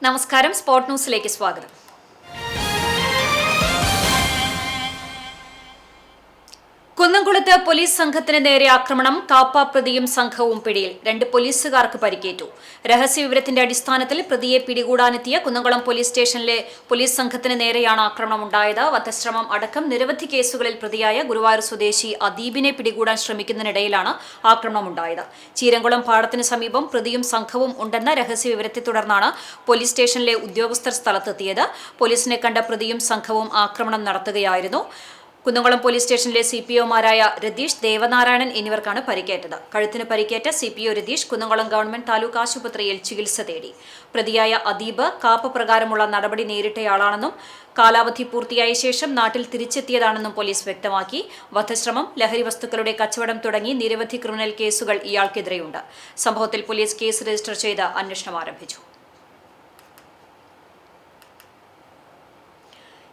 നമസ്കാരം, സ്പോർട് ന്യൂസിലേക്ക് സ്വാഗതം. കുന്നംകുളത്ത് പോലീസ് സംഘത്തിന് നേരെ ആക്രമണം. കാപ്പ പ്രതിയും സംഘവും പിടിയിൽ. 2 പോലീസുകാർക്ക് പരിക്കേറ്റു. രഹസ്യവിവരത്തിന്റെ അടിസ്ഥാനത്തിൽ പ്രതിയെ പിടികൂടാനെത്തിയ കുന്നംകുളം പോലീസ് സ്റ്റേഷനിലെ പോലീസ് സംഘത്തിന് നേരെയാണ് ആക്രമണമുണ്ടായത്. വധശ്രമം അടക്കം നിരവധി കേസുകളിൽ പ്രതിയായ ഗുരുവായൂർ സ്വദേശി അദീബിനെ പിടികൂടാൻ ശ്രമിക്കുന്നതിനിടയിലാണ് ആക്രമണമുണ്ടായത്. ചീരംകുളം പാടത്തിന് സമീപം പ്രതിയും സംഘവും ഉണ്ടെന്ന രഹസ്യവിവരത്തെ തുടർന്നാണ് പോലീസ് സ്റ്റേഷനിലെ ഉദ്യോഗസ്ഥർ സ്ഥലത്തെത്തിയത്. പോലീസിനെ കണ്ട പ്രതിയും സംഘവും ആക്രമണം നടത്തുകയായിരുന്നു. കുന്നംകുളം പോലീസ് സ്റ്റേഷനിലെ CPOമാരായ രതീഷ്, ദേവനാരായണൻ എന്നിവർക്കാണ് പരിക്കേറ്റത്. കഴുത്തിന് പരിക്കേറ്റ CPO രതീഷ് കുന്നംകുളം ഗവൺമെന്റ് താലൂക്ക് ആശുപത്രിയിൽ ചികിത്സ തേടി. പ്രതിയായ അദീബ് കാപ്പ പ്രകാരമുള്ള നടപടി നേരിട്ടയാളാണെന്നും കാലാവധി പൂർത്തിയായ ശേഷം നാട്ടിൽ തിരിച്ചെത്തിയതാണെന്നും പോലീസ് വ്യക്തമാക്കി. വധശ്രമം, ലഹരി വസ്തുക്കളുടെ കച്ചവടം തുടങ്ങി നിരവധി ക്രിമിനൽ കേസുകൾ ഇയാൾക്കെതിരെയുണ്ട്. സംഭവത്തിൽ പോലീസ് കേസ് രജിസ്റ്റർ ചെയ്ത് അന്വേഷണം ആരംഭിച്ചു.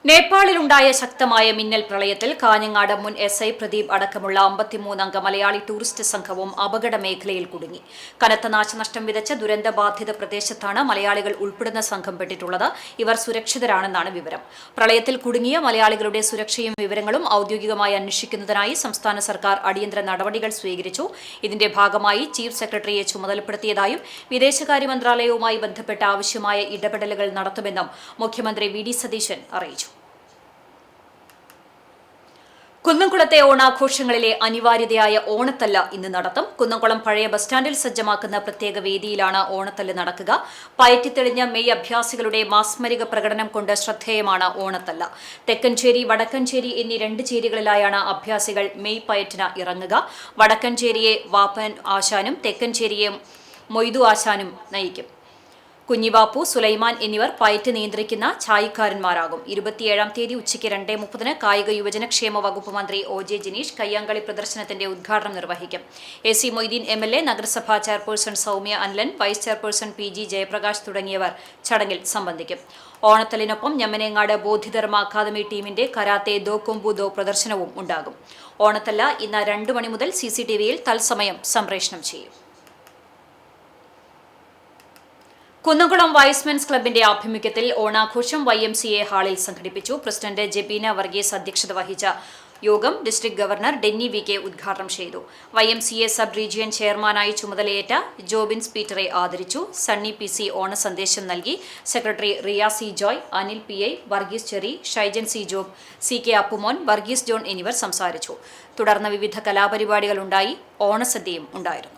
നേപ്പാളിലുണ്ടായ ശക്തമായ മിന്നൽ പ്രളയത്തിൽ കാഞ്ഞങ്ങാട് മുൻ SI പ്രദീപ് അടക്കമുള്ള 53 അംഗ മലയാളി ടൂറിസ്റ്റ് സംഘവും അപകട മേഖലയിൽ കുടുങ്ങി. കനത്ത നാശനഷ്ടം വിതച്ച ദുരന്തബാധിത പ്രദേശത്താണ് മലയാളികൾ ഉൾപ്പെടുന്ന സംഘം പെട്ടിട്ടുള്ളത്. ഇവർ സുരക്ഷിതരാണെന്നാണ് വിവരം. പ്രളയത്തിൽ കുടുങ്ങിയ മലയാളികളുടെ സുരക്ഷയും വിവരങ്ങളും ഔദ്യോഗികമായി അന്വേഷിക്കുന്നതിനായി സംസ്ഥാന സർക്കാർ അടിയന്തര നടപടികൾ സ്വീകരിച്ചു. ഇതിന്റെ ഭാഗമായി ചീഫ് സെക്രട്ടറിയെ ചുമതലപ്പെടുത്തിയതായും വിദേശകാര്യ മന്ത്രാലയവുമായി ബന്ധപ്പെട്ട ആവശ്യമായ ഇടപെടലുകൾ നടത്തുമെന്നും മുഖ്യമന്ത്രി VD സതീശൻ അറിയിച്ചു. കുന്നംകുളത്തെ ഓണാഘോഷങ്ങളിലെ അനിവാര്യതയായ ഓണത്തല്ല് ഇന്ന് നടത്തും. കുന്നംകുളം പഴയ ബസ് സ്റ്റാൻഡിൽ സജ്ജമാക്കുന്ന പ്രത്യേക വേദിയിലാണ് ഓണത്തല്ല് നടക്കുക. പയറ്റിത്തെളിഞ്ഞ മെയ് അഭ്യാസികളുടെ മാസ്മരിക പ്രകടനം കൊണ്ട് ശ്രദ്ധേയമാണ് ഓണത്തല്ല്. തെക്കൻചേരി, വടക്കൻചേരി എന്നീ 2 ചേരികളിലായാണ് അഭ്യാസികൾ മെയ് പയറ്റിന് ഇറങ്ങുക. വടക്കൻചേരിയെ വാപ്പൻ ആശാനും തെക്കൻചേരിയെ മൊയ്തു ആശാനും നയിക്കും. കുഞ്ഞിബാപ്പു, സുലൈമാൻ എന്നിവർ പയറ്റ് നിയന്ത്രിക്കുന്ന ചായക്കാരന്മാരാകും. 27-ാം തീയതി ഉച്ചയ്ക്ക് 2:30 കായിക യുവജനക്ഷേമ വകുപ്പ് മന്ത്രി OJ ജിനീഷ് കയ്യാങ്കളി പ്രദർശനത്തിന്റെ ഉദ്ഘാടനം നിർവഹിക്കും. AC മൊയ്തീൻ MLA, നഗരസഭാ chairperson Soumya Anilan, vice chairperson PG Jayaprakash തുടങ്ങിയവർ ചടങ്ങിൽ സംബന്ധിക്കും. ഓണത്തല്ലിനൊപ്പം ഞമ്മനേങ്ങാട് ബോധിധർമ്മ അക്കാദമി ടീമിന്റെ കരാത്തെ ദോ കൊമ്പു ദോ പ്രദർശനവും ഉണ്ടാകും. ഓണത്തല്ല് ഇന്ന് 2 മണി മുതൽ CCTVയിൽ തത്സമയം സംപ്രേഷണം ചെയ്യും. കുന്നംകുളം വൈസ്മെൻസ് ക്ലബിന്റെ ആഭിമുഖ്യത്തിൽ ഓണാഘോഷം YMCA ഹാളിൽ സംഘടിപ്പിച്ചു. പ്രസിഡന്റ് ജെബീന വർഗീസ് അധ്യക്ഷത വഹിച്ച യോഗം ഡിസ്ട്രിക്ട് ഗവർണർ ഡെന്നി VK ഉദ്ഘാടനം ചെയ്തു. YMCA സബ് റീജിയൻ ചെയർമാനായി ചുമതലയേറ്റ ജോബിൻസ് പീറ്ററെ ആദരിച്ചു. സണ്ണി PC ഓണസന്ദേശം നൽകി. Secretary Riya C Joy, Anil PI, Varghese Cherry, Shaijan C Job, CK Appumon, Varghese John എന്നിവർ സംസാരിച്ചു. തുടർന്ന് വിവിധ കലാപരിപാടികളുണ്ടായി. ഓണസദ്യയും ഉണ്ടായിരുന്നു.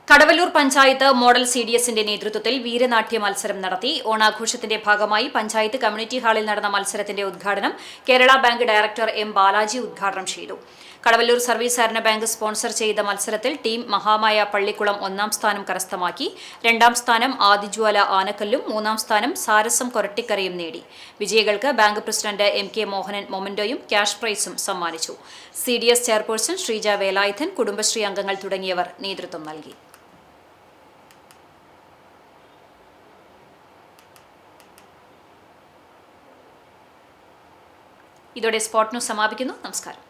കടവല്ലൂർ പഞ്ചായത്ത് മോഡൽ CDSന്റെ നേതൃത്വത്തിൽ വീരനാട്യ മത്സരം നടത്തി. ഓണാഘോഷത്തിന്റെ ഭാഗമായി പഞ്ചായത്ത് കമ്മ്യൂണിറ്റി ഹാളിൽ നടന്ന മത്സരത്തിന്റെ ഉദ്ഘാടനം Kerala bank director M Balaji ഉദ്ഘാടനം ചെയ്തു. കടവല്ലൂർ സർവീസ് സഹകരണ ബാങ്ക് സ്പോൺസർ ചെയ്ത മത്സരത്തിൽ ടീം മഹാമായ പള്ളിക്കുളം 1ാം സ്ഥാനം കരസ്ഥമാക്കി. 2ാം സ്ഥാനം ആദിജ്വാല ആനക്കല്ലും 3ാം സ്ഥാനം സാരസം കൊരട്ടിക്കരയും നേടി. വിജയികൾക്ക് ബാങ്ക് പ്രസിഡന്റ് MK മോഹനൻ മൊമന്റോയും ക്യാഷ് പ്രൈസും സമ്മാനിച്ചു. CDS ചെയർപേഴ്സൺ ശ്രീജ വേലായുധൻ, കുടുംബശ്രീ അംഗങ്ങൾ തുടങ്ങിയവർ നേതൃത്വം നൽകി. ഇതോടെ സ്പോർട് ന്യൂസ് സമാപിക്കുന്നു. നമസ്കാരം.